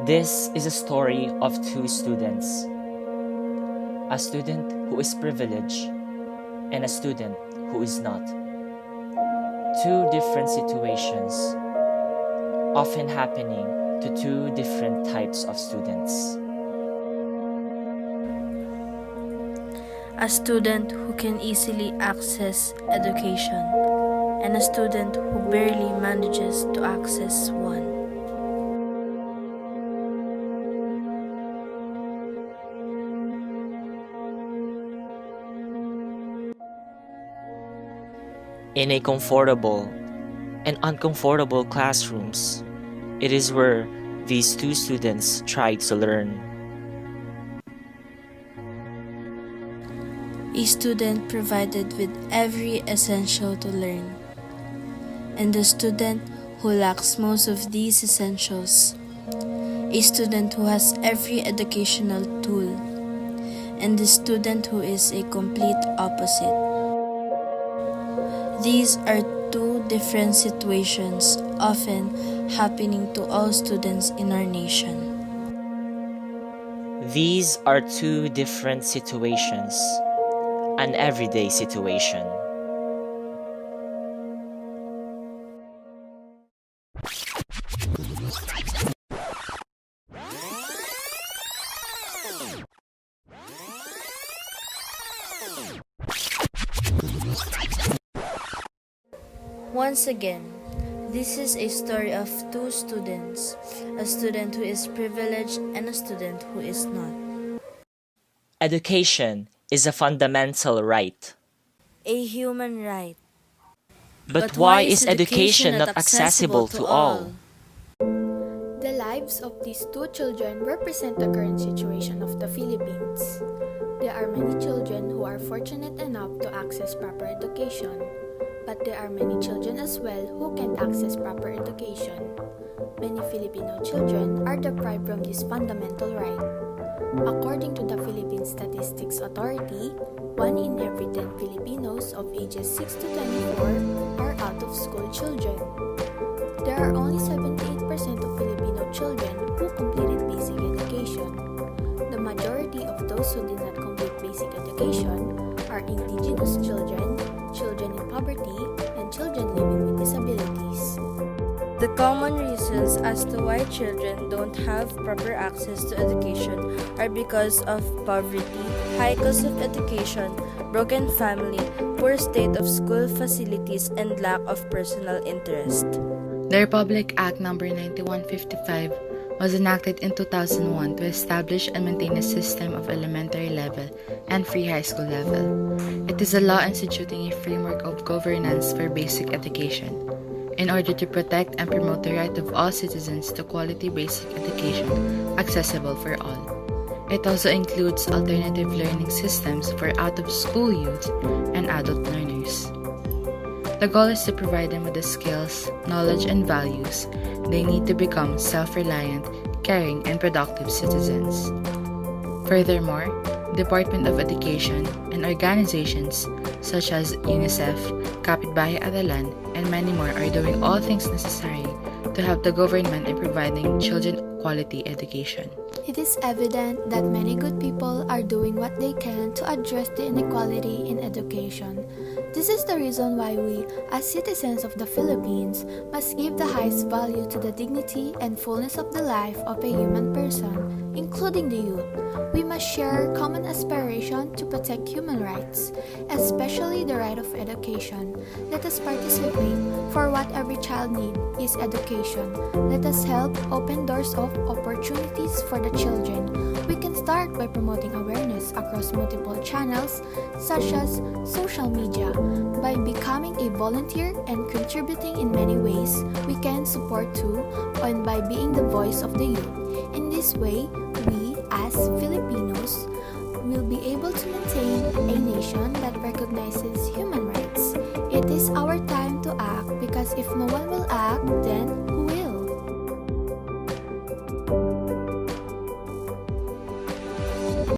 This is a story of two students, a student who is privileged and a student who is not. Two different situations, often happening to two different types of students. A student who can easily access education, and a student who barely manages to access one. In a comfortable and uncomfortable classrooms, it is where these two students try to learn. A student provided with every essential to learn, and the student who lacks most of these essentials. A student who has every educational tool, and the student who is a complete opposite. These are two different situations often happening to all students in our nation. These are two different situations, an everyday situation. Once again, this is a story of two students, a student who is privileged and a student who is not. Education is a fundamental right. A human right. But why is education not accessible to all? The lives of these two children represent the current situation of the Philippines. There are many children who are fortunate enough to access proper education, but there are many children as well who can't access proper education. Many Filipino children are deprived from this fundamental right. According to the Philippine Statistics Authority, 1 in every 10 Filipinos of ages 6 to 24 are out-of-school children. There are only 78% of Filipino children who completed basic education. The majority of those who did not complete basic education are indigenous children, children in poverty, and children living with disabilities. The common reasons as to why children don't have proper access to education are because of poverty, high cost of education, broken family, poor state of school facilities, and lack of personal interest. The Republic Act No. 9155 was enacted in 2001 to establish and maintain a system of elementary level and free high school level. It is a law instituting a framework of governance for basic education in order to protect and promote the right of all citizens to quality basic education accessible for all. It also includes alternative learning systems for out-of-school youth and adult learners. The goal is to provide them with the skills, knowledge, and values they need to become self-reliant, caring, and productive citizens. Furthermore, Department of Education and organizations such as UNICEF, Kapitbahay Adalan, and many more are doing all things necessary to help the government in providing children quality education. It is evident that many good people are doing what they can to address the inequality in education. This is the reason why we, as citizens of the Philippines, must give the highest value to the dignity and fullness of the life of a human person, including the youth. We must share common aspiration to protect human rights, especially the right of education. Let us participate, for what every child needs is education. Let us help open doors of opportunities for the children. We can start by promoting awareness across multiple channels, such as social media. By becoming a volunteer and contributing in many ways, we can support too, and by being the voice of the youth. In this way, we, as Filipinos, will be able to maintain a nation that recognizes human rights. It is our time to act, because if no one will act, then